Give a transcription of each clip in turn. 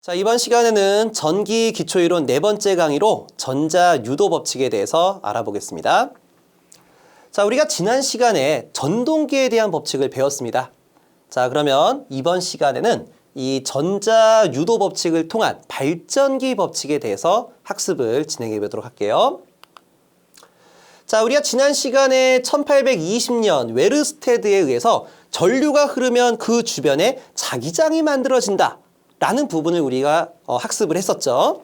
자, 이번 시간에는 전기 기초이론 네 번째 강의로 전자유도 법칙에 대해서 알아보겠습니다. 자, 우리가 지난 시간에 전동기에 대한 법칙을 배웠습니다. 자, 그러면 이번 시간에는 이 전자유도 법칙을 통한 발전기 법칙에 대해서 학습을 진행해 보도록 할게요. 자, 우리가 지난 시간에 1820년 웨르스테드에 의해서 전류가 흐르면 그 주변에 자기장이 만들어진다 라는 부분을 우리가 학습을 했었죠.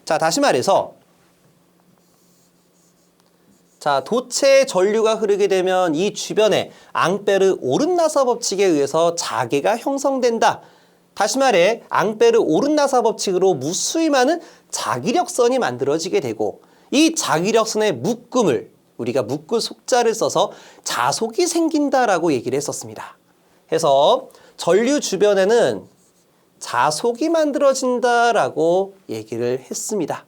자, 다시 말해서 자, 도체에 전류가 흐르게 되면 이 주변에 앙페르 오른나사 법칙에 의해서 자개가 형성된다. 다시 말해 앙페르 오른나사 법칙으로 무수히 많은 자기력선이 만들어지게 되고 이 자기력선의 묶음을 우리가 묶을 속자를 써서 자속이 생긴다라고 얘기를 했었습니다. 해서 전류 주변에는 자속이 만들어진다라고 얘기를 했습니다.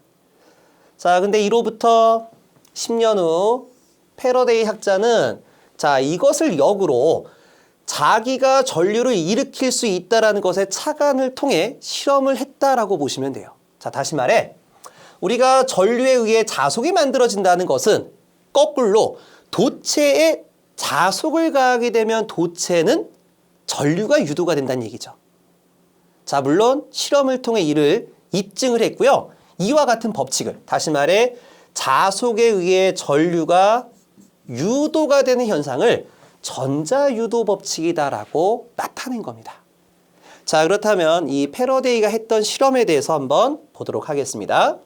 자, 근데 이로부터 10년 후 패러데이 학자는 자, 이것을 역으로 자기가 전류를 일으킬 수 있다라는 것의 착안을 통해 실험을 했다라고 보시면 돼요. 자, 다시 말해 우리가 전류에 의해 자속이 만들어진다는 것은 거꾸로 도체에 자속을 가하게 되면 도체는 전류가 유도가 된다는 얘기죠. 자, 물론 실험을 통해 이를 입증을 했고요. 이와 같은 법칙을 다시 말해 자속에 의해 전류가 유도가 되는 현상을 전자유도 법칙이다라고 나타낸 겁니다. 자, 그렇다면 이 패러데이가 했던 실험에 대해서 한번 보도록 하겠습니다.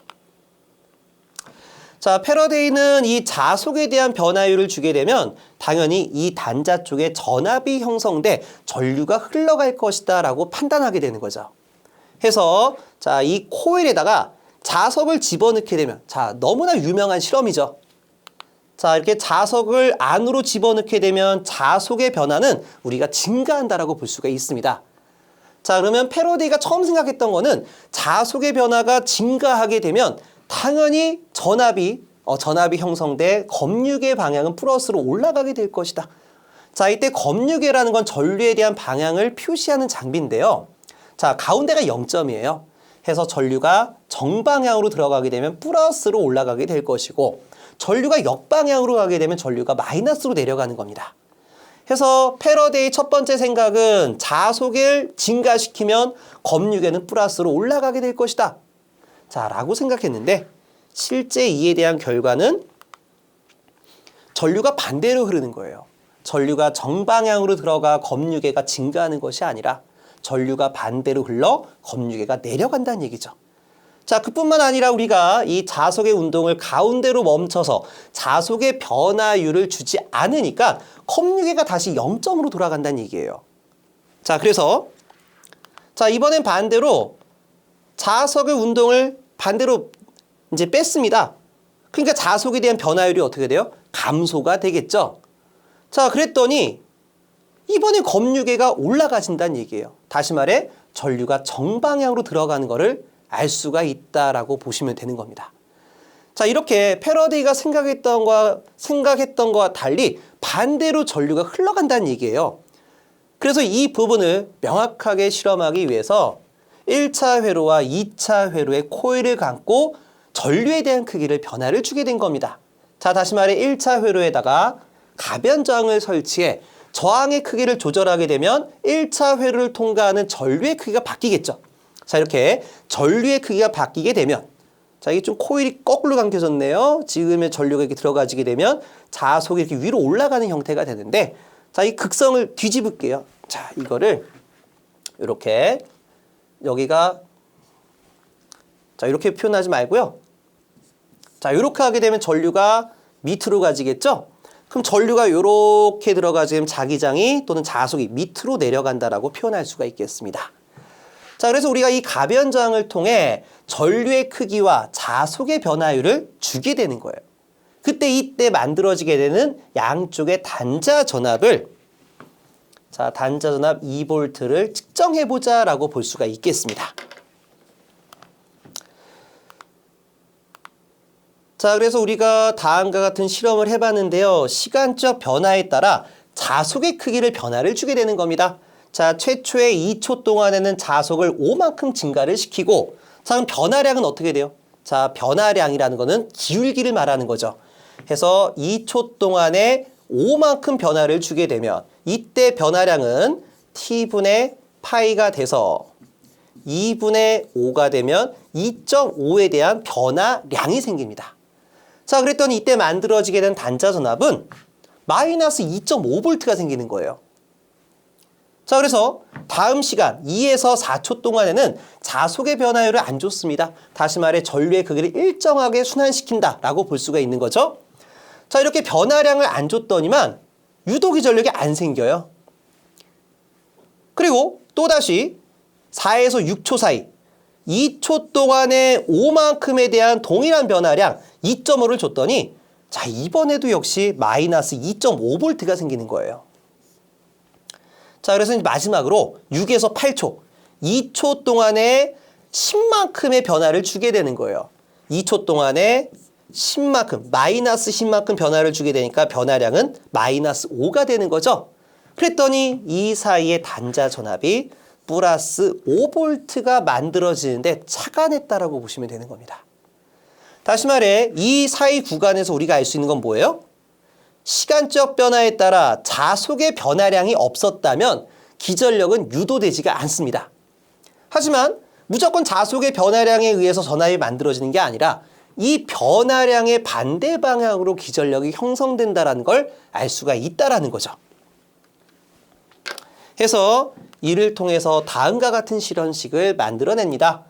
자, 패러데이는 이 자속에 대한 변화율을 주게 되면 당연히 이 단자 쪽에 전압이 형성돼 전류가 흘러갈 것이다 라고 판단하게 되는 거죠. 해서 자, 이 코일에다가 자석을 집어넣게 되면 자, 너무나 유명한 실험이죠. 자, 이렇게 자석을 안으로 집어넣게 되면 자속의 변화는 우리가 증가한다라고 볼 수가 있습니다. 자, 그러면 패러데이가 처음 생각했던 거는 자속의 변화가 증가하게 되면 당연히 전압이 형성돼 검유계 방향은 플러스로 올라가게 될 것이다. 자, 이때 검유계라는 건 전류에 대한 방향을 표시하는 장비인데요. 자, 가운데가 0점이에요. 해서 전류가 정방향으로 들어가게 되면 플러스로 올라가게 될 것이고 전류가 역방향으로 가게 되면 전류가 마이너스로 내려가는 겁니다. 해서 패러데이 첫 번째 생각은 자속을 증가시키면 검유계는 플러스로 올라가게 될 것이다. 자, 라고 생각했는데 실제 이에 대한 결과는 전류가 반대로 흐르는 거예요. 전류가 정방향으로 들어가 검유계가 증가하는 것이 아니라 전류가 반대로 흘러 검유계가 내려간다는 얘기죠. 자, 그뿐만 아니라 우리가 이 자속의 운동을 가운데로 멈춰서 자속의 변화율을 주지 않으니까 검유계가 다시 0점으로 돌아간다는 얘기예요. 자, 그래서 자, 이번엔 반대로 자석의 운동을 반대로 이제 뺐습니다. 그러니까 자속에 대한 변화율이 어떻게 돼요? 감소가 되겠죠. 자, 그랬더니 이번에 검유계가 올라가진다는 얘기예요. 다시 말해 전류가 정방향으로 들어가는 것을 알 수가 있다라고 보시면 되는 겁니다. 자, 이렇게 패러데이가 생각했던 것과 달리 반대로 전류가 흘러간다는 얘기예요. 그래서 이 부분을 명확하게 실험하기 위해서 1차 회로와 2차 회로의 코일을 감고 전류에 대한 크기를 변화를 주게 된 겁니다. 자, 다시 말해 1차 회로에다가 가변저항을 설치해 저항의 크기를 조절하게 되면 1차 회로를 통과하는 전류의 크기가 바뀌겠죠. 자, 이렇게 전류의 크기가 바뀌게 되면 자, 이게 좀 코일이 거꾸로 감겨졌네요. 지금의 전류가 이렇게 들어가지게 되면 자속이 이렇게 위로 올라가는 형태가 되는데 자, 이 극성을 뒤집을게요. 자, 이거를 이렇게 여기가 자, 이렇게 표현하지 말고요. 자, 이렇게 하게 되면 전류가 밑으로 가지겠죠? 그럼 전류가 이렇게 들어가지면 자기장이 또는 자속이 밑으로 내려간다라고 표현할 수가 있겠습니다. 자, 그래서 우리가 이 가변저항을 통해 전류의 크기와 자속의 변화율을 주게 되는 거예요. 이때 만들어지게 되는 양쪽의 단자 전압을 자, 단자 전압 2V를 측정해보자 라고 볼 수가 있겠습니다. 자, 그래서 우리가 다음과 같은 실험을 해봤는데요. 시간적 변화에 따라 자속의 크기를 변화를 주게 되는 겁니다. 자, 최초의 2초 동안에는 자속을 5만큼 증가를 시키고, 자, 그럼 변화량은 어떻게 돼요? 자, 변화량이라는 거는 기울기를 말하는 거죠. 해서 2초 동안에 5만큼 변화를 주게 되면 이때 변화량은 t분의 파이가 돼서 2분의 5가 되면 2.5에 대한 변화량이 생깁니다. 자, 그랬더니 이때 만들어지게 된 단자 전압은 마이너스 2.5V가 생기는 거예요. 자, 그래서 다음 시간 2에서 4초 동안에는 자속의 변화율을 안 줬습니다. 다시 말해 전류의 크기를 일정하게 순환시킨다라고 볼 수가 있는 거죠. 자, 이렇게 변화량을 안 줬더니만 유도기 전력이 안 생겨요. 그리고 또다시 4에서 6초 사이 2초 동안에 5만큼에 대한 동일한 변화량 2.5를 줬더니 자, 이번에도 역시 마이너스 2.5V가 생기는 거예요. 자, 그래서 이제 마지막으로 6에서 8초, 2초 동안에 10만큼의 변화를 주게 되는 거예요. 2초 동안에 10만큼, 마이너스 10만큼 변화를 주게 되니까 변화량은 마이너스 5가 되는 거죠. 그랬더니 이 사이의 단자 전압이 플러스 5V가 만들어지는데 착안했다라고 보시면 되는 겁니다. 다시 말해 이 사이 구간에서 우리가 알 수 있는 건 뭐예요? 시간적 변화에 따라 자속의 변화량이 없었다면 기전력은 유도되지가 않습니다. 하지만 무조건 자속의 변화량에 의해서 전압이 만들어지는 게 아니라 이 변화량의 반대 방향으로 기전력이 형성된다는 걸 알 수가 있다는 거죠. 해서 이를 통해서 다음과 같은 실현식을 만들어냅니다.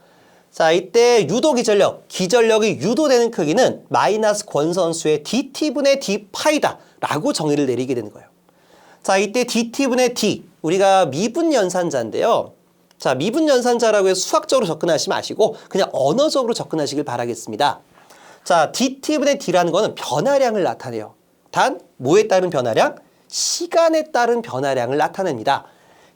자, 이때 유도 기전력이 유도되는 크기는 마이너스 권선수의 dt분의 d파이다 라고 정의를 내리게 되는 거예요. 자, 이때 dt분의 d, 우리가 미분 연산자인데요. 자, 미분 연산자라고 해서 수학적으로 접근하지 마시고 그냥 언어적으로 접근하시길 바라겠습니다. 자, dt분의 d라는 거는 변화량을 나타내요. 단, 뭐에 따른 변화량? 시간에 따른 변화량을 나타냅니다.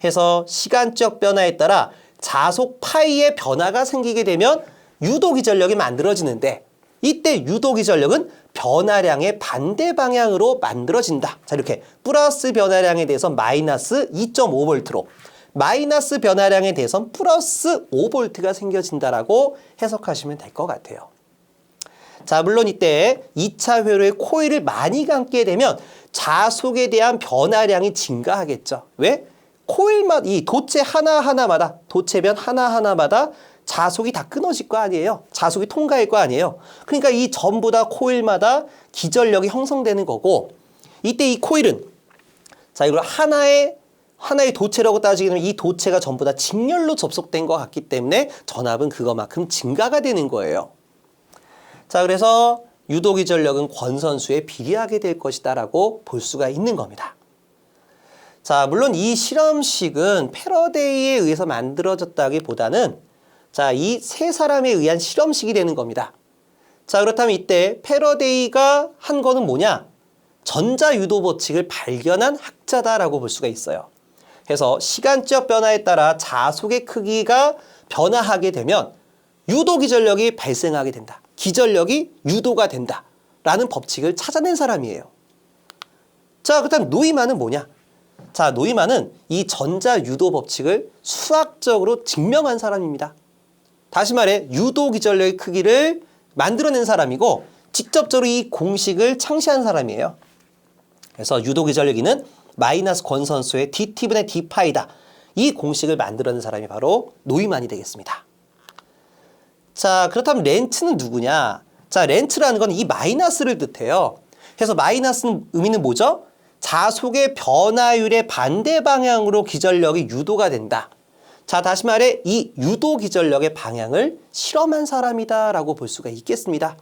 해서 시간적 변화에 따라 자속 파이의 변화가 생기게 되면 유도기전력이 만들어지는데 이때 유도기전력은 변화량의 반대 방향으로 만들어진다. 자, 이렇게 플러스 변화량에 대해서 마이너스 2.5V로 마이너스 변화량에 대해서 플러스 5V가 생겨진다라고 해석하시면 될 것 같아요. 자, 물론 이때 2차 회로에 코일을 많이 감게 되면 자속에 대한 변화량이 증가하겠죠. 왜? 코일마다 이 도체 하나하나마다 도체변 하나하나마다 자속이 다 끊어질 거 아니에요. 자속이 통과할 거 아니에요. 그러니까 이 전부 다 코일마다 기전력이 형성되는 거고 이때 이 코일은 자, 이걸 하나의 도체라고 따지게 되면 이 도체가 전부 다 직렬로 접속된 것 같기 때문에 전압은 그거만큼 증가가 되는 거예요. 자, 그래서 유도기전력은 권선수에 비례하게 될 것이다 라고 볼 수가 있는 겁니다. 자, 물론 이 실험식은 패러데이에 의해서 만들어졌다기보다는 자, 이 세 사람에 의한 실험식이 되는 겁니다. 자, 그렇다면 이때 패러데이가 한 거는 뭐냐? 전자유도 법칙을 발견한 학자다라고 볼 수가 있어요. 그래서 시간적 변화에 따라 자속의 크기가 변화하게 되면 유도기전력이 발생하게 된다. 기전력이 유도가 된다. 라는 법칙을 찾아낸 사람이에요. 자, 그렇다면 노이만은 뭐냐? 자, 노이만은 이 전자유도 법칙을 수학적으로 증명한 사람입니다. 다시 말해 유도기전력의 크기를 만들어낸 사람이고 직접적으로 이 공식을 창시한 사람이에요. 그래서 유도기전력이는 마이너스 권선수의 dt분의 d파이다. 이 공식을 만들어낸 사람이 바로 노이만이 되겠습니다. 자, 그렇다면 렌츠는 누구냐? 자, 렌츠라는 건 이 마이너스를 뜻해요. 그래서 마이너스는 의미는 뭐죠? 자속의 변화율의 반대 방향으로 기전력이 유도가 된다. 자, 다시 말해 이 유도 기전력의 방향을 실험한 사람이다라고 볼 수가 있겠습니다.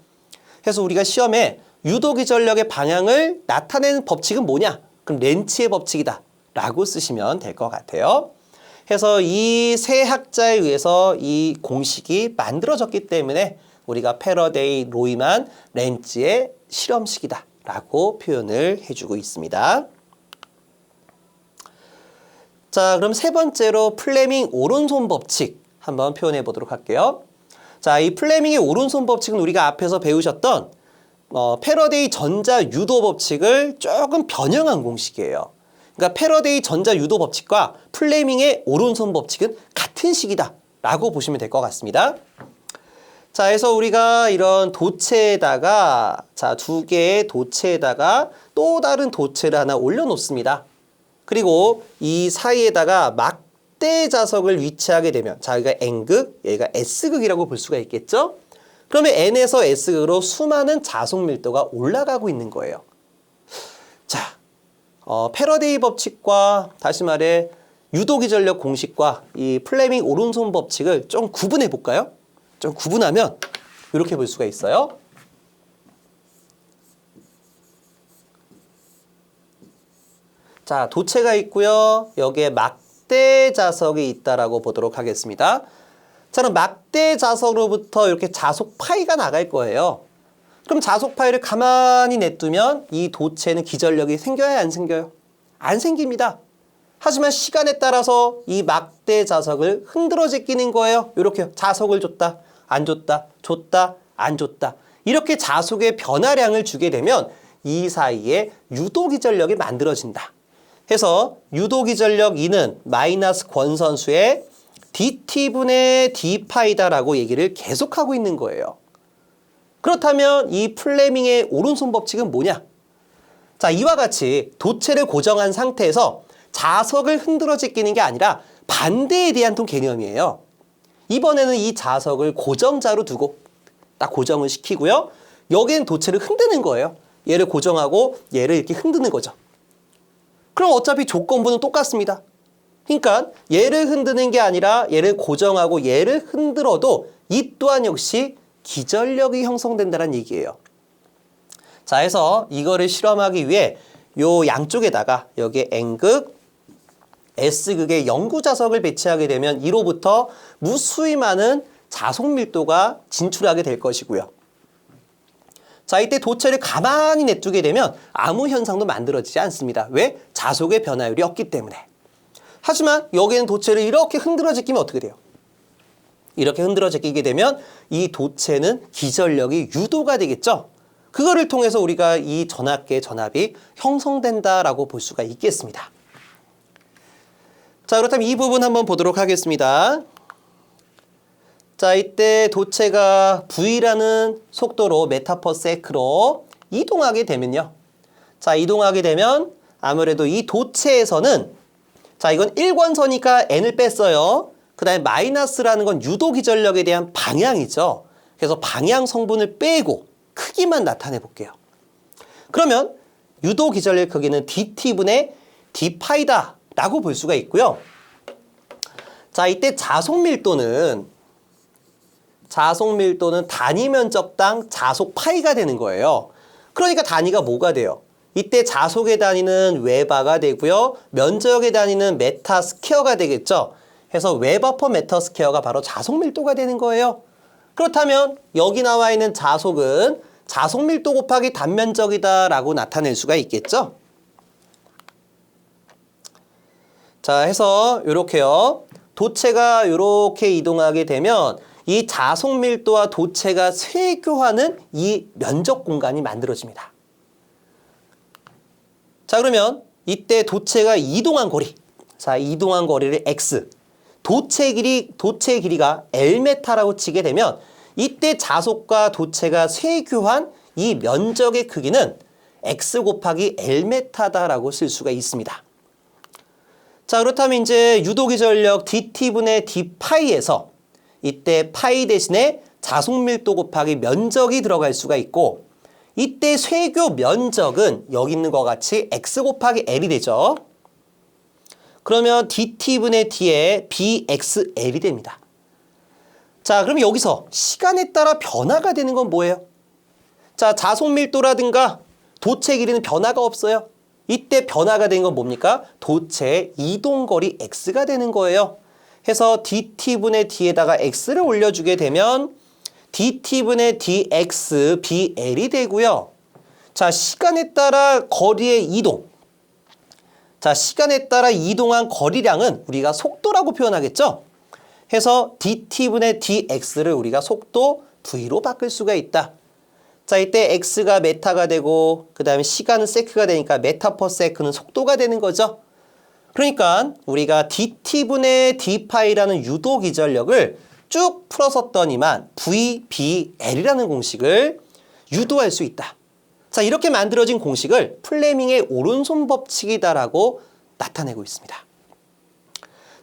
그래서 우리가 시험에 유도 기전력의 방향을 나타내는 법칙은 뭐냐? 그럼 렌츠의 법칙이다 라고 쓰시면 될 것 같아요. 그래서 이 세 학자에 의해서 이 공식이 만들어졌기 때문에 우리가 패러데이, 로이만, 렌츠의 실험식이다 라고 표현을 해주고 있습니다. 자, 그럼 세 번째로 플레밍 오른손 법칙 한번 표현해 보도록 할게요. 자, 이 플레밍의 오른손 법칙은 우리가 앞에서 패러데이 전자 유도 법칙을 조금 변형한 공식이에요. 그러니까 패러데이 전자 유도 법칙과 플레밍의 오른손 법칙은 같은 식이다 라고 보시면 될 것 같습니다. 자, 해서 우리가 이런 도체에다가 자, 두 개의 도체에다가 또 다른 도체를 하나 올려놓습니다. 그리고 이 사이에다가 막대 자석을 위치하게 되면 자, 여기가 N극, 여기가 S극이라고 볼 수가 있겠죠? 그러면 N에서 S극으로 수많은 자속 밀도가 올라가고 있는 거예요. 자, 패러데이 법칙과 다시 말해 유도기전력 공식과 이 플레밍 오른손 법칙을 좀 구분해 볼까요? 좀 구분하면 이렇게 볼 수가 있어요. 자, 도체가 있고요. 여기에 막대 자석이 있다라고 보도록 하겠습니다. 자, 그럼 막대 자석으로부터 이렇게 자속 파이가 나갈 거예요. 그럼 자속 파이를 가만히 냅두면 이 도체는 기전력이 생겨야 안 생겨요? 안 생깁니다. 하지만 시간에 따라서 이 막대 자석을 흔들어 제끼는 거예요. 이렇게 자석을 줬다, 안 줬다, 줬다, 안 줬다. 이렇게 자속의 변화량을 주게 되면 이 사이에 유도기전력이 만들어진다. 해서 유도기전력 E는 마이너스 권선수의 dt분의 d파이다라고 얘기를 계속하고 있는 거예요. 그렇다면 이 플레밍의 오른손 법칙은 뭐냐? 자, 이와 같이 도체를 고정한 상태에서 자석을 흔들어 제끼는 게 아니라 반대에 대한 또 개념이에요. 이번에는 이 자석을 고정자로 두고 딱 고정을 시키고요. 여기는 도체를 흔드는 거예요. 얘를 고정하고 얘를 이렇게 흔드는 거죠. 그럼 어차피 조건부는 똑같습니다. 그러니까 얘를 흔드는 게 아니라 얘를 고정하고 얘를 흔들어도 이 또한 역시 기전력이 형성된다는 얘기예요. 자, 해서 이거를 실험하기 위해 요 양쪽에다가 여기에 N극, S극의 영구 자석을 배치하게 되면 이로부터 무수히 많은 자속 밀도가 진출하게 될 것이고요. 자, 이때 도체를 가만히 냅두게 되면 아무 현상도 만들어지지 않습니다. 왜? 자속의 변화율이 없기 때문에. 하지만 여기에는 도체를 이렇게 흔들어 제끼면 어떻게 돼요? 이렇게 흔들어 제끼게 되면 이 도체는 기전력이 유도가 되겠죠? 그거를 통해서 우리가 이 전압계 전압이 형성된다라고 볼 수가 있겠습니다. 자, 그렇다면 이 부분 한번 보도록 하겠습니다. 자, 이때 도체가 V라는 속도로 메타/세크로 이동하게 되면요. 자, 이동하게 되면 아무래도 이 도체에서는 자, 이건 일관선이니까 N을 뺐어요. 그 다음에 마이너스라는 건 유도기전력에 대한 방향이죠. 그래서 방향 성분을 빼고 크기만 나타내 볼게요. 그러면 유도기전력 크기는 dt분의 d파이다 라고 볼 수가 있고요. 자, 이때 자속 밀도는 단위 면적당 자속 파이가 되는 거예요. 그러니까 단위가 뭐가 돼요? 이때 자속의 단위는 웨바가 되고요. 면적의 단위는 메타 스퀘어가 되겠죠. 해서 웨바 퍼 메터 스퀘어가 바로 자속 밀도가 되는 거예요. 그렇다면 여기 나와 있는 자속은 자속 밀도 곱하기 단면적이다 라고 나타낼 수가 있겠죠. 자, 해서 이렇게요. 도체가 이렇게 이동하게 되면 이 자속 밀도와 도체가 쇄교하는 이 면적 공간이 만들어집니다. 자, 그러면 이때 도체가 이동한 거리. 자, 이동한 거리를 x. 도체 길이가 L메타라고 치게 되면 이때 자속과 도체가 쇄교한 이 면적의 크기는 x 곱하기 L메타다라고 쓸 수가 있습니다. 자, 그렇다면 이제 유도기전력 dt분의 d파이에서 이때 파이 대신에 자속 밀도 곱하기 면적이 들어갈 수가 있고 이때 쇄교 면적은 여기 있는 것 같이 x 곱하기 L이 되죠. 그러면 dt분의 d에 bxl이 됩니다. 자, 그럼 여기서 시간에 따라 변화가 되는 건 뭐예요? 자, 자속 밀도라든가 도체 길이는 변화가 없어요. 이때 변화가 되는 건 뭡니까? 도체의 이동거리 x가 되는 거예요. 해서 dt분의 d에다가 x를 올려주게 되면 dt분의 dx bl이 되고요. 자, 시간에 따라 거리의 이동. 자, 시간에 따라 이동한 거리량은 우리가 속도라고 표현하겠죠? 해서 dt분의 dx를 우리가 속도 v로 바꿀 수가 있다. 자, 이때 x가 메타가 되고 그 다음에 시간은 세크가 되니까 메타 퍼 세크는 속도가 되는 거죠. 그러니까 우리가 dt분의 d파이라는 유도 기전력을 쭉 풀었었더니만 VBL이라는 공식을 유도할 수 있다. 자, 이렇게 만들어진 공식을 플레밍의 오른손 법칙이다라고 나타내고 있습니다.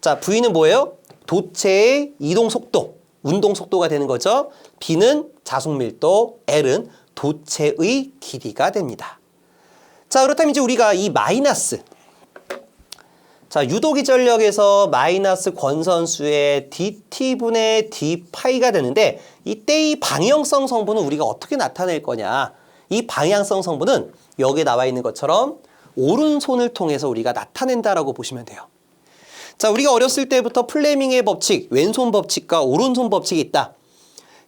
자, V는 뭐예요? 도체의 이동 속도, 운동 속도가 되는 거죠. B는 자속 밀도, L은 도체의 길이가 됩니다. 자, 그렇다면 이제 우리가 이 마이너스, 자, 유도기 전력에서 마이너스 권선수의 dt분의 d파이가 되는데 이때 이 방향성 성분은 우리가 어떻게 나타낼 거냐. 이 방향성 성분은 여기에 나와 있는 것처럼 오른손을 통해서 우리가 나타낸다라고 보시면 돼요. 자, 우리가 어렸을 때부터 플레밍의 법칙, 왼손 법칙과 오른손 법칙이 있다.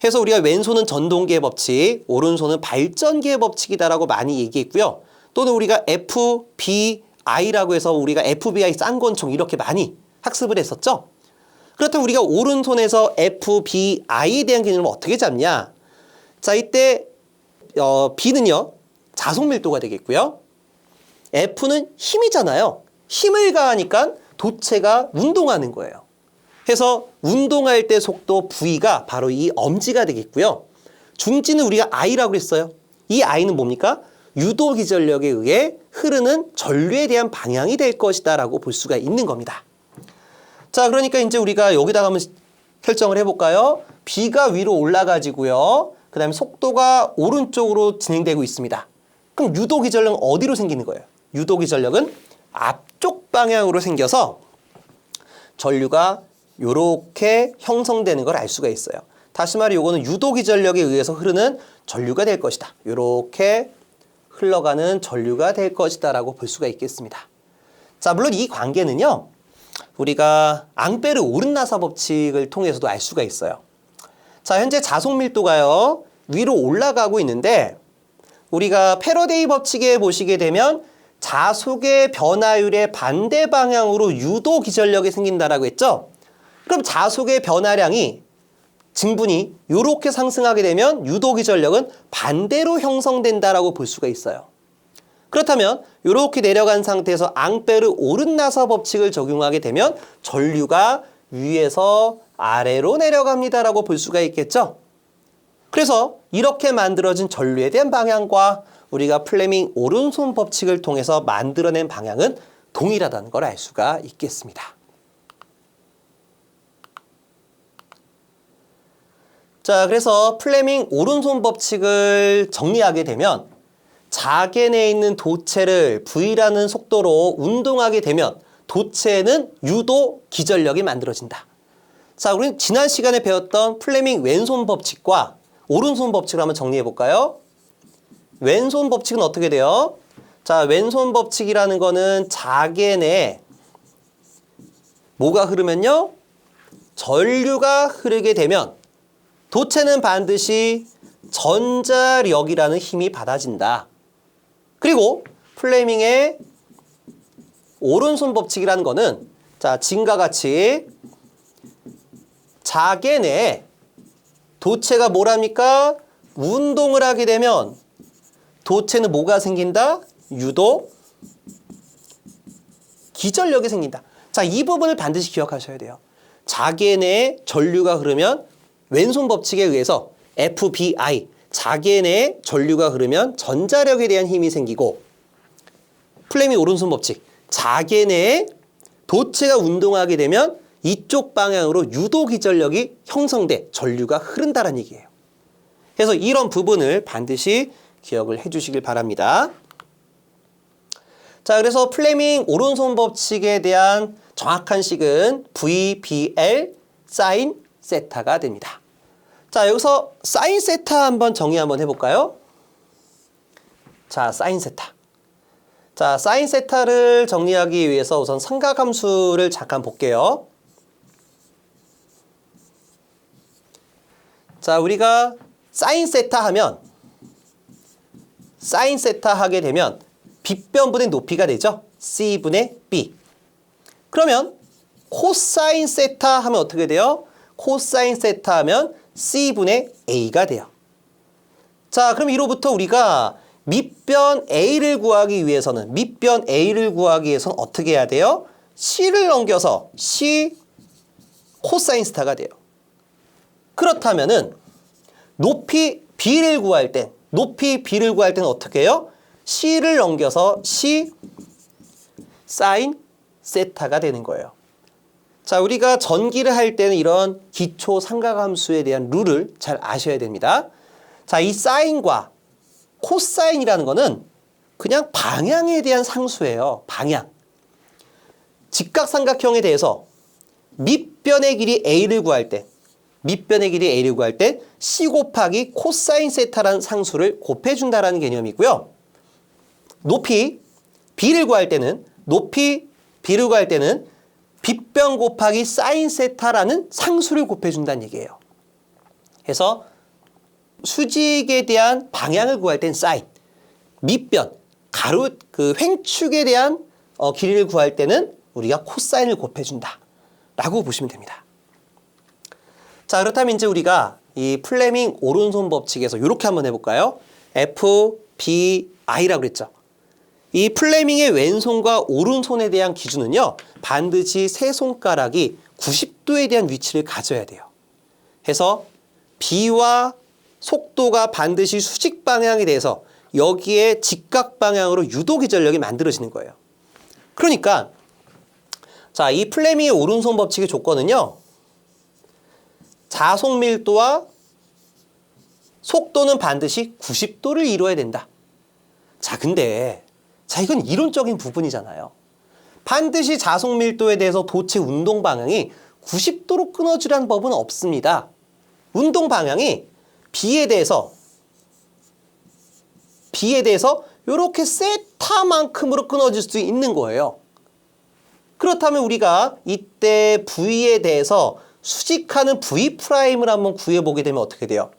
해서 우리가 왼손은 전동기의 법칙, 오른손은 발전기의 법칙이다라고 많이 얘기했고요. 또는 우리가 FBI라고 해서 우리가 FBI 쌍권총 이렇게 많이 학습을 했었죠. 그렇다면 우리가 오른손에서 FBI에 대한 개념을 어떻게 잡냐? 자, 이때 B는요, 자속 밀도가 되겠고요. F는 힘이잖아요. 힘을 가하니까 도체가 운동하는 거예요. 해서 운동할 때 속도 V가 바로 이 엄지가 되겠고요. 중지는 우리가 I라고 했어요. 이 I는 뭡니까? 유도 기전력에 의해 흐르는 전류에 대한 방향이 될 것이다 라고 볼 수가 있는 겁니다. 자, 그러니까 이제 우리가 여기다가 한번 설정을 해볼까요? B가 위로 올라가지고요. 그 다음에 속도가 오른쪽으로 진행되고 있습니다. 그럼 유도 기전력은 어디로 생기는 거예요? 유도 기전력은 앞쪽 방향으로 생겨서 전류가 이렇게 형성되는 걸 알 수가 있어요. 다시 말해 이거는 유도 기전력에 의해서 흐르는 전류가 될 것이다. 이렇게 흘러가는 전류가 될 것이다 라고 볼 수가 있겠습니다. 자, 물론 이 관계는요, 우리가 앙페르 오른나사 법칙을 통해서도 알 수가 있어요. 자, 현재 자속 밀도가요, 위로 올라가고 있는데 우리가 패러데이 법칙에 보시게 되면 자속의 변화율의 반대 방향으로 유도 기전력이 생긴다라고 했죠? 그럼 자속의 변화량이 증분이 이렇게 상승하게 되면 유도 기전력은 반대로 형성된다라고 볼 수가 있어요. 그렇다면 이렇게 내려간 상태에서 앙페르 오른나사 법칙을 적용하게 되면 전류가 위에서 아래로 내려갑니다라고 볼 수가 있겠죠? 그래서 이렇게 만들어진 전류에 대한 방향과 우리가 플레밍 오른손 법칙을 통해서 만들어낸 방향은 동일하다는 걸 알 수가 있겠습니다. 자, 그래서 플레밍 오른손 법칙을 정리하게 되면 자개 내에 있는 도체를 V라는 속도로 운동하게 되면 도체에는 유도 기전력이 만들어진다. 자, 우리 지난 시간에 배웠던 플레밍 왼손 법칙과 오른손 법칙을 한번 정리해 볼까요? 왼손 법칙은 어떻게 돼요? 자, 왼손 법칙이라는 거는 자개 내에 뭐가 흐르면요? 전류가 흐르게 되면 도체는 반드시 전자력이라는 힘이 받아진다. 그리고 플레밍의 오른손 법칙이라는 거는 자, 지금과 같이 자개 내에 도체가 뭐랍니까? 운동을 하게 되면 도체는 뭐가 생긴다? 유도 기전력이 생긴다. 자, 이 부분을 반드시 기억하셔야 돼요. 자개 내에 전류가 흐르면 왼손 법칙에 의해서 FBI, 자개 내에 전류가 흐르면 전자력에 대한 힘이 생기고 플레밍 오른손 법칙, 자개 내에 도체가 운동하게 되면 이쪽 방향으로 유도 기전력이 형성돼 전류가 흐른다는 얘기예요. 그래서 이런 부분을 반드시 기억을 해주시길 바랍니다. 자, 그래서 플레밍 오른손 법칙에 대한 정확한 식은 VBL 사인 세타가 됩니다. 자, 여기서 사인 세타 한번 정의 한번 해볼까요? 자, 사인 세타. 자, 사인 세타를 정리하기 위해서 우선 삼각함수를 잠깐 볼게요. 자, 우리가 사인 세타 하면 사인 세타 하게 되면 빗변분의 높이가 되죠. C분의 B. 그러면 코사인 세타 하면 어떻게 돼요? 코사인 세타 하면 C분의 A가 돼요. 자, 그럼 이로부터 우리가 밑변 A를 구하기 위해서는 어떻게 해야 돼요? C를 넘겨서 C 코사인 스타가 돼요. 그렇다면은 높이 B를 구할 땐 어떻게 해요? C를 넘겨서 C 사인 세타가 되는 거예요. 자, 우리가 전기를 할 때는 이런 기초 삼각함수에 대한 룰을 잘 아셔야 됩니다. 자, 이 사인과 코사인이라는 거는 그냥 방향에 대한 상수예요. 방향. 직각삼각형에 대해서 밑변의 길이 A를 구할 때 C 곱하기 코사인 세타라는 상수를 곱해준다라는 개념이고요. 높이 B를 구할 때는 빗변 곱하기 사인 세타라는 상수를 곱해준다는 얘기예요. 그래서 수직에 대한 방향을 구할 땐 사인, 밑변, 횡축에 대한 길이를 구할 때는 우리가 코사인을 곱해준다 라고 보시면 됩니다. 자, 그렇다면 이제 우리가 이 플레밍 오른손 법칙에서 이렇게 한번 해볼까요? FBI라고 그랬죠. 이 플레밍의 왼손과 오른손에 대한 기준은요, 반드시 세 손가락이 90도에 대한 위치를 가져야 돼요. 해서 B와 속도가 반드시 수직 방향에 대해서 여기에 직각 방향으로 유도 기전력이 만들어지는 거예요. 그러니까 자, 이 플레밍의 오른손 법칙의 조건은요, 자속 밀도와 속도는 반드시 90도를 이루어야 된다. 자, 근데 이건 이론적인 부분이잖아요. 반드시 자속 밀도에 대해서 도체 운동 방향이 90도로 끊어지라는 법은 없습니다. 운동 방향이 B에 대해서 이렇게 세타만큼으로 끊어질 수 있는 거예요. 그렇다면 우리가 이때 V에 대해서 수직하는 V'을 한번 구해보게 되면 어떻게 돼요?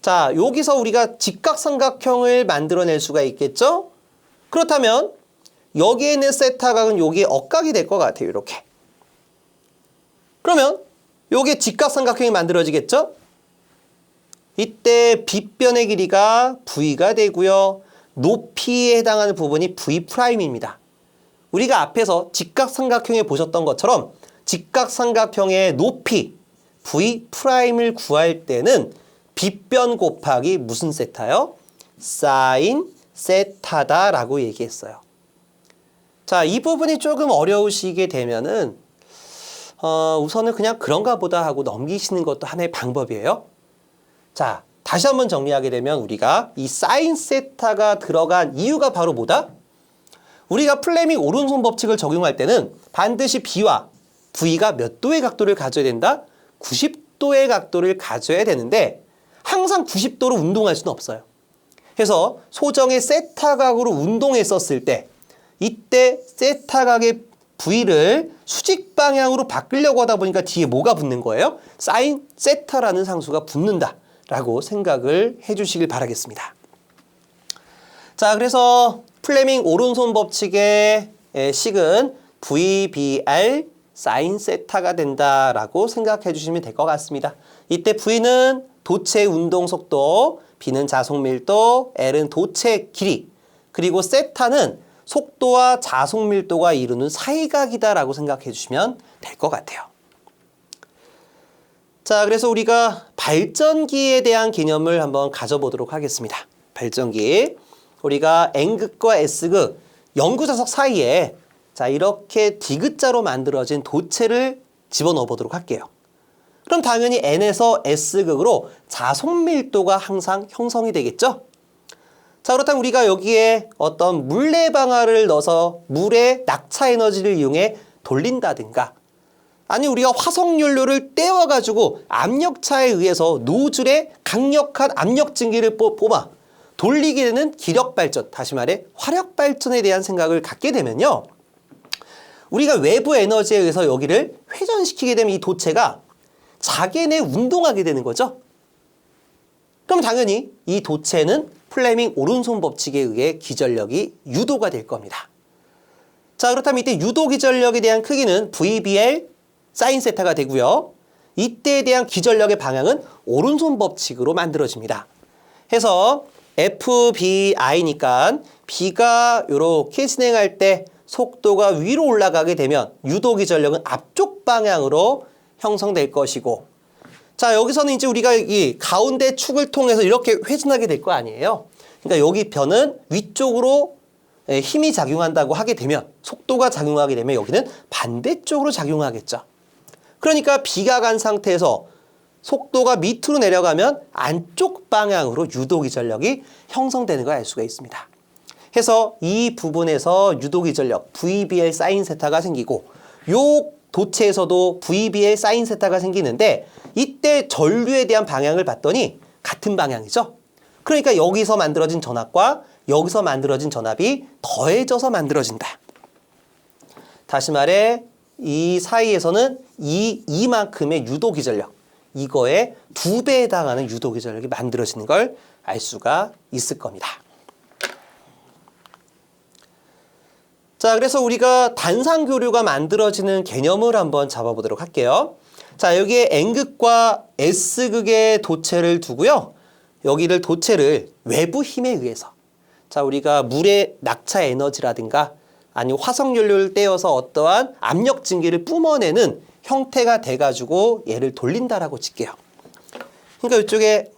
자, 여기서 우리가 직각삼각형을 만들어낼 수가 있겠죠? 그렇다면 여기에 있는 세타각은 여기에 억각이 될 것 같아요. 이렇게. 그러면 여기에 직각삼각형이 만들어지겠죠? 이때 빗변의 길이가 V가 되고요. 높이에 해당하는 부분이 V'입니다. 우리가 앞에서 직각삼각형에 보셨던 것처럼 직각삼각형의 높이 V'을 구할 때는 빗변 곱하기 무슨 세타요? 사인 세타다라고 얘기했어요. 자, 이 부분이 조금 어려우시게 되면은 우선은 그냥 그런가 보다 하고 넘기시는 것도 하나의 방법이에요. 자, 다시 한번 정리하게 되면 우리가 이 사인 세타가 들어간 이유가 바로 뭐다? 우리가 플레밍 오른손 법칙을 적용할 때는 반드시 B와 V가 몇 도의 각도를 가져야 된다? 90도의 각도를 가져야 되는데 항상 90도로 운동할 수는 없어요. 그래서 소정의 세타각으로 운동했었을 때 이때 세타각의 V를 수직 방향으로 바꾸려고 하다 보니까 뒤에 뭐가 붙는 거예요? 사인 세타라는 상수가 붙는다라고 생각을 해주시길 바라겠습니다. 자, 그래서 플레밍 오른손 법칙의 식은 VBR 사인 세타가 된다라고 생각해 주시면 될 것 같습니다. 이때 V는 도체 운동 속도, B는 자속 밀도, L은 도체 길이, 그리고 세타는 속도와 자속 밀도가 이루는 사이각이다라고 생각해 주시면 될 것 같아요. 자, 그래서 우리가 발전기에 대한 개념을 한번 가져보도록 하겠습니다. 발전기. 우리가 N극과 S극, 영구자석 사이에 자, 이렇게 D극자로 만들어진 도체를 집어넣어 보도록 할게요. 그럼 당연히 N에서 S극으로 자속 밀도가 항상 형성이 되겠죠? 자, 그렇다면 우리가 여기에 어떤 물레방아를 넣어서 물의 낙차 에너지를 이용해 돌린다든가, 아니 우리가 화석연료를 떼어가지고 압력차에 의해서 노즐에 강력한 압력 증기를 뽑아 돌리게 되는 기력발전, 다시 말해 화력발전에 대한 생각을 갖게 되면요, 우리가 외부 에너지에 의해서 여기를 회전시키게 되면 이 도체가 자기네 운동하게 되는 거죠. 그럼 당연히 이 도체는 플레밍 오른손 법칙에 의해 기전력이 유도가 될 겁니다. 자, 그렇다면 이때 유도 기전력에 대한 크기는 VBL 사인 세타가 되고요. 이때에 대한 기전력의 방향은 오른손 법칙으로 만들어집니다. 해서 FBI니까 B가 이렇게 진행할 때 속도가 위로 올라가게 되면 유도기 전력은 앞쪽 방향으로 형성될 것이고, 자, 여기서는 이제 우리가 이 가운데 축을 통해서 이렇게 회전하게 될 거 아니에요. 그러니까 여기 변은 위쪽으로 힘이 작용한다고 하게 되면, 속도가 작용하게 되면 여기는 반대쪽으로 작용하겠죠. 그러니까 비가 간 상태에서 속도가 밑으로 내려가면 안쪽 방향으로 유도기 전력이 형성되는 걸 알 수가 있습니다. 해서 이 부분에서 유도기 전력 VBL 사인 세타가 생기고, 요 도체에서도 VBL 사인 세타가 생기는데, 이때 전류에 대한 방향을 봤더니 같은 방향이죠. 그러니까 여기서 만들어진 전압과 여기서 만들어진 전압이 더해져서 만들어진다. 다시 말해 이 사이에서는 이만큼의 유도기 전력, 이거의 2배에 해당하는 유도기 전력이 만들어지는 걸 알 수가 있을 겁니다. 자, 그래서 우리가 단상교류가 만들어지는 개념을 한번 잡아보도록 할게요. 자, 여기에 N극과 S극의 도체를 두고요. 여기를 도체를 외부 힘에 의해서, 자, 우리가 물의 낙차 에너지라든가 아니면 화석연료를 떼어서 어떠한 압력 증기를 뿜어내는 형태가 돼가지고 얘를 돌린다라고 칠게요. 그러니까 이쪽에,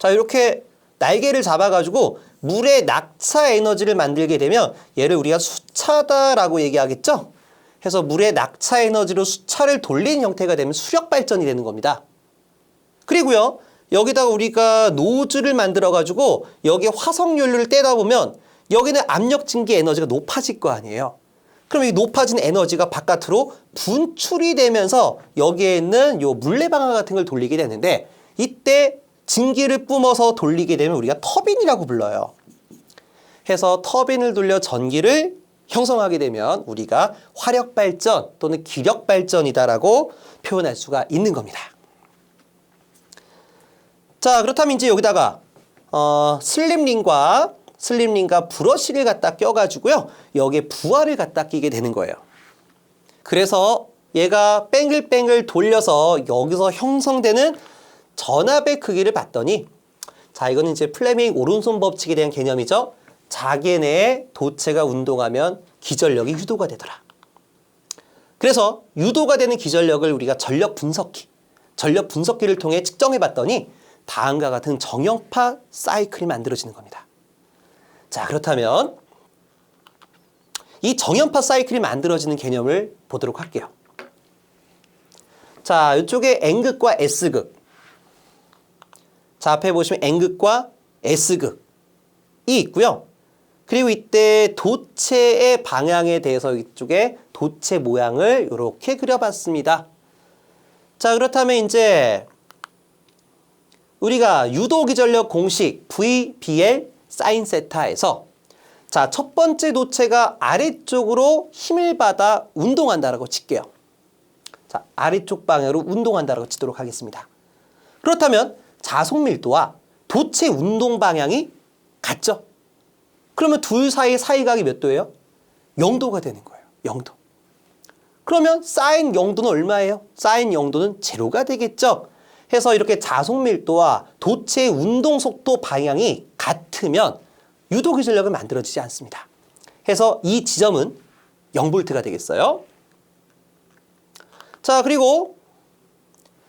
자, 이렇게 날개를 잡아가지고 물의 낙차 에너지를 만들게 되면 얘를 우리가 수차다라고 얘기하겠죠? 해서 물의 낙차 에너지로 수차를 돌린 형태가 되면 수력 발전이 되는 겁니다. 그리고요, 여기다가 우리가 노즐을 만들어가지고 여기에 화석연료를 떼다 보면 여기는 압력 증기 에너지가 높아질 거 아니에요. 그럼 이 높아진 에너지가 바깥으로 분출이 되면서 여기에 있는 요 물레방아 같은 걸 돌리게 되는데, 이때 증기를 뿜어서 돌리게 되면 우리가 터빈이라고 불러요. 해서 터빈을 돌려 전기를 형성하게 되면 우리가 화력발전 또는 기력발전이다라고 표현할 수가 있는 겁니다. 자, 그렇다면 이제 여기다가 슬립링과 브러쉬를 갖다 껴가지고요, 여기에 부하를 갖다 끼게 되는 거예요. 그래서 얘가 뱅글뱅글 돌려서 여기서 형성되는 전압의 크기를 봤더니, 자, 이거는 이제 플레밍 오른손 법칙에 대한 개념이죠. 자기 내에 도체가 운동하면 기전력이 유도가 되더라. 그래서 유도가 되는 기전력을 우리가 전력 분석기를 통해 측정해 봤더니 다음과 같은 정형파 사이클이 만들어지는 겁니다. 자, 그렇다면 이 정형파 사이클이 만들어지는 개념을 보도록 할게요. 자, 이쪽에 N극과 S극, 자, 앞에 보시면 N극과 S극이 있고요. 그리고 이때 도체의 방향에 대해서 이쪽에 도체 모양을 이렇게 그려봤습니다. 자, 그렇다면 이제 우리가 유도기전력 공식 VBL 사인 세타에서, 자, 첫 번째 도체가 아래쪽으로 힘을 받아 운동한다라고 칠게요. 자, 아래쪽 방향으로 운동한다라고 치도록 하겠습니다. 그렇다면 자속 밀도와 도체 운동 방향이 같죠? 그러면 둘 사이의 사이각이 몇 도예요? 0도가 되는 거예요. 0도. 그러면 사인 0도는 얼마예요? 사인 0도는 제로가 되겠죠? 해서 이렇게 자속 밀도와 도체의 운동 속도 방향이 같으면 유도기 전력은 만들어지지 않습니다. 해서 이 지점은 0V가 되겠어요. 자, 그리고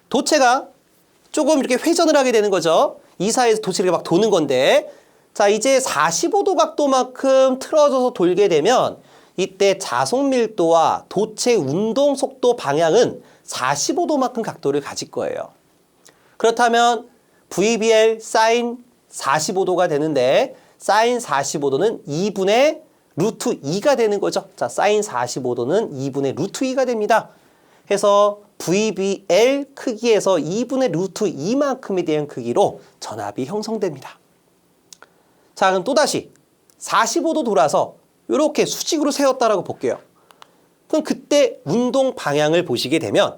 도체가 조금 이렇게 회전을 하게 되는 거죠. 이 사이에서 도체가 막 도는 건데, 자, 이제 45도 각도만큼 틀어져서 돌게 되면 이때 자속 밀도와 도체 운동 속도 방향은 45도만큼 각도를 가질 거예요. 그렇다면 VBL 사인 45도가 되는데, 사인 45도는 2분의 루트 2가 되는 거죠. 자, 사인 45도는 2분의 루트 2가 됩니다. 해서 VBL 크기에서 2분의 루트 2만큼에 대한 크기로 전압이 형성됩니다. 자, 그럼 또다시 45도 돌아서 이렇게 수직으로 세웠다라고 볼게요. 그럼 그때 운동 방향을 보시게 되면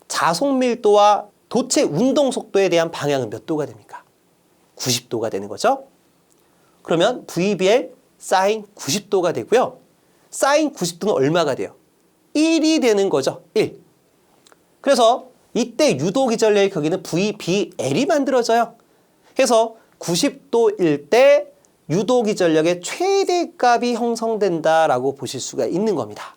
자속 밀도와 도체 운동 속도에 대한 방향은 몇 도가 됩니까? 90도가 되는 거죠. 그러면 VBL 사인 90도가 되고요. 사인 90도는 얼마가 돼요? 1이 되는 거죠. 1. 그래서 이때 유도기 전력의 크기는 VBL이 만들어져요. 해서 90도일 때 유도기전력의 최대값이 형성된다라고 보실 수가 있는 겁니다.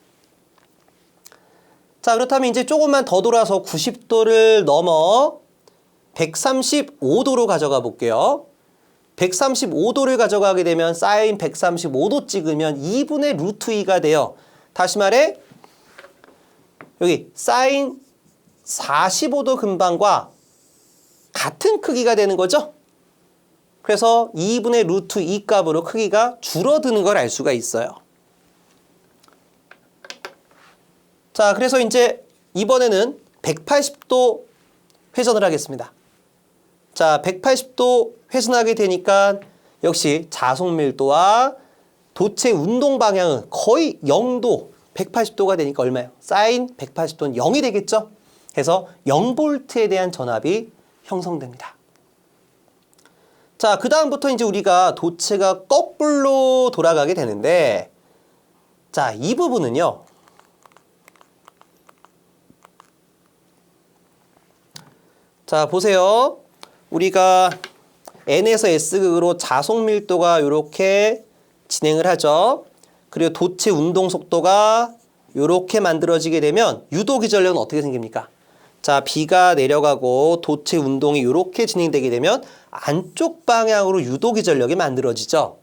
자, 그렇다면 이제 조금만 더 돌아서 90도를 넘어 135도로 가져가 볼게요. 135도를 가져가게 되면 사인 135도 찍으면 2분의 루트 2가 돼요. 다시 말해 여기 사인 45도 근방과 같은 크기가 되는 거죠. 그래서 2분의 루트 2 값으로 크기가 줄어드는 걸 알 수가 있어요. 자, 그래서 이제 이번에는 180도 회전을 하겠습니다. 자, 180도 회전하게 되니까 역시 자속 밀도와 도체 운동 방향은 거의 0도, 180도가 되니까 얼마예요? 사인 180도는 0이 되겠죠? 해서 0볼트에 대한 전압이 형성됩니다. 자, 그 다음부터 이제 우리가 도체가 거꾸로 돌아가게 되는데, 자, 이 부분은요. 자, 보세요. 우리가 N에서 S극으로 자속 밀도가 이렇게 진행을 하죠. 그리고 도체 운동 속도가 이렇게 만들어지게 되면 유도기전력은 어떻게 생깁니까? 자, B가 내려가고 도체 운동이 이렇게 진행되게 되면 안쪽 방향으로 유도기전력이 만들어지죠.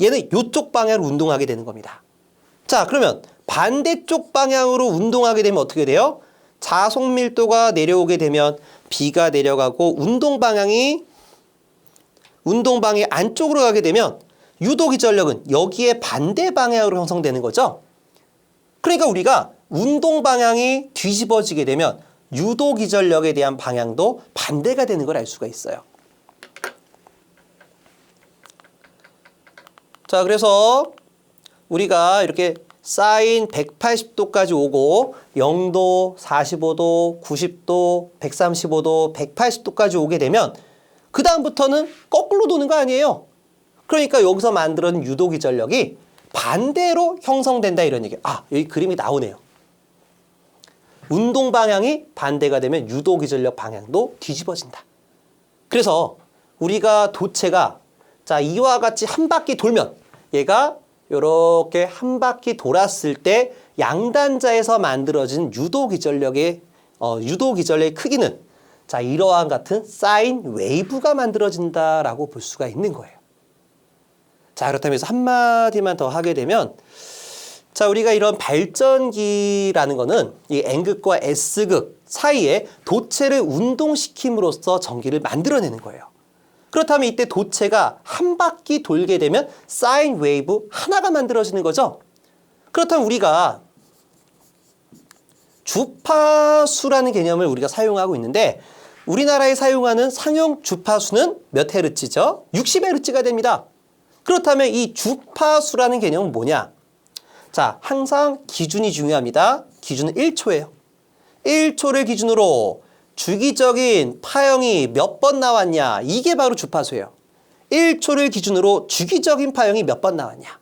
얘는 이쪽 방향으로 운동하게 되는 겁니다. 자, 그러면 반대쪽 방향으로 운동하게 되면 어떻게 돼요? 자속 밀도가 내려오게 되면 B가 내려가고 운동 방향이 안쪽으로 가게 되면 유도기전력은 여기에 반대 방향으로 형성되는 거죠. 그러니까 우리가 운동 방향이 뒤집어지게 되면 유도기전력에 대한 방향도 반대가 되는 걸 알 수가 있어요. 자, 그래서 우리가 이렇게 사인 180도까지 오고 0도, 45도, 90도, 135도, 180도까지 오게 되면 그 다음부터는 거꾸로 도는 거 아니에요. 그러니까 여기서 만들어진 유도기전력이 반대로 형성된다 이런 얘기예요. 아, 여기 그림이 나오네요. 운동 방향이 반대가 되면 유도기전력 방향도 뒤집어진다. 그래서 우리가 도체가 자, 이와 같이 한 바퀴 돌면 얘가 이렇게 한 바퀴 돌았을 때 양단자에서 만들어진 유도기전력의 크기는 자, 이러한 같은 사인 웨이브가 만들어진다라고 볼 수가 있는 거예요. 자, 그렇다면 한마디만 더 하게 되면 자, 우리가 이런 발전기라는 거는 이 N극과 S극 사이에 도체를 운동시킴으로써 전기를 만들어내는 거예요. 그렇다면 이때 도체가 한 바퀴 돌게 되면 사인 웨이브 하나가 만들어지는 거죠. 그렇다면 우리가 주파수라는 개념을 우리가 사용하고 있는데 우리나라에 사용하는 상용 주파수는 몇 헤르츠죠? 60헤르츠가 됩니다. 그렇다면 이 주파수라는 개념은 뭐냐? 자, 항상 기준이 중요합니다. 기준은 1초예요. 1초를 기준으로 주기적인 파형이 몇 번 나왔냐? 이게 바로 주파수예요. 1초를 기준으로 주기적인 파형이 몇 번 나왔냐?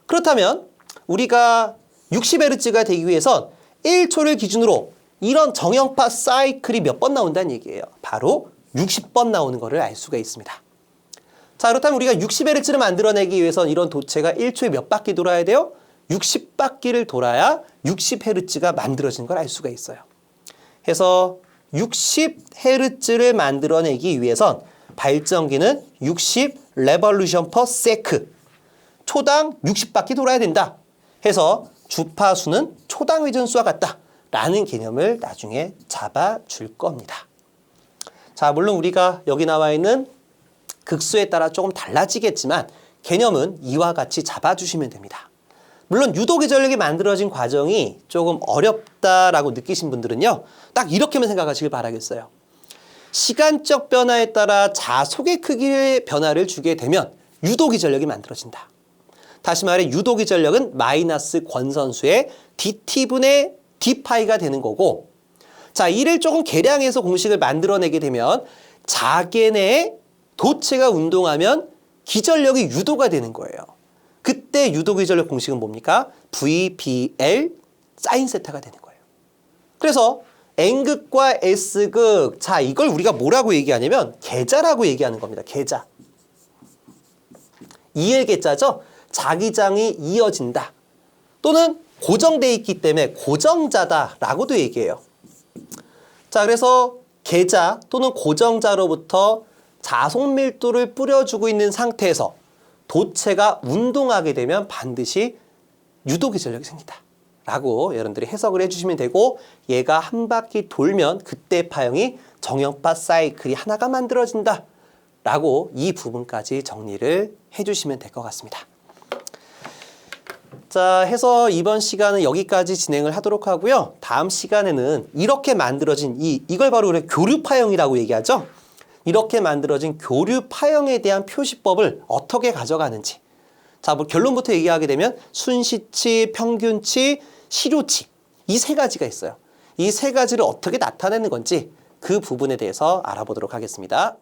그렇다면 우리가 60Hz가 되기 위해선 1초를 기준으로 이런 정형파 사이클이 몇 번 나온다는 얘기예요. 바로 60번 나오는 것을 알 수가 있습니다. 자, 그렇다면 우리가 60Hz를 만들어내기 위해선 이런 도체가 1초에 몇 바퀴 돌아야 돼요? 60바퀴를 돌아야 60Hz가 만들어진 걸 알 수가 있어요. 해서 60Hz를 만들어내기 위해선 발전기는 60 revolution per sec 초당 60바퀴 돌아야 된다. 해서 주파수는 초당 회전수와 같다. 라는 개념을 나중에 잡아줄 겁니다. 자, 물론 우리가 여기 나와 있는 극수에 따라 조금 달라지겠지만 개념은 이와 같이 잡아주시면 됩니다. 물론 유도기전력이 만들어진 과정이 조금 어렵다라고 느끼신 분들은요. 딱 이렇게만 생각하시길 바라겠어요. 시간적 변화에 따라 자속의 크기의 변화를 주게 되면 유도기전력이 만들어진다. 다시 말해 유도기전력은 마이너스 권선수의 dt분의 d파이가 되는 거고 자, 이를 조금 계량해서 공식을 만들어내게 되면 자계 내에 도체가 운동하면 기전력이 유도가 되는 거예요. 그때 유도기전력 공식은 뭡니까? VBL 사인 세타가 되는 거예요. 그래서 N극과 S극, 자, 이걸 우리가 뭐라고 얘기하냐면 계자라고 얘기하는 겁니다. 계자. 이을계자죠. 자기장이 이어진다. 또는 고정돼 있기 때문에 고정자다라고도 얘기해요. 자, 그래서 계자 또는 고정자로부터 자속 밀도를 뿌려주고 있는 상태에서 도체가 운동하게 되면 반드시 유도기 전력이 생긴다. 라고 여러분들이 해석을 해주시면 되고, 얘가 한 바퀴 돌면 그때 파형이 정형파 사이클이 하나가 만들어진다. 라고 이 부분까지 정리를 해주시면 될 것 같습니다. 자, 해서 이번 시간은 여기까지 진행을 하도록 하고요. 다음 시간에는 이렇게 만들어진 이걸 바로 우리 교류파형이라고 얘기하죠. 이렇게 만들어진 교류파형에 대한 표시법을 어떻게 가져가는지. 자, 뭐 결론부터 얘기하게 되면 순시치, 평균치, 실효치 이 세 가지가 있어요. 이 세 가지를 어떻게 나타내는 건지 그 부분에 대해서 알아보도록 하겠습니다.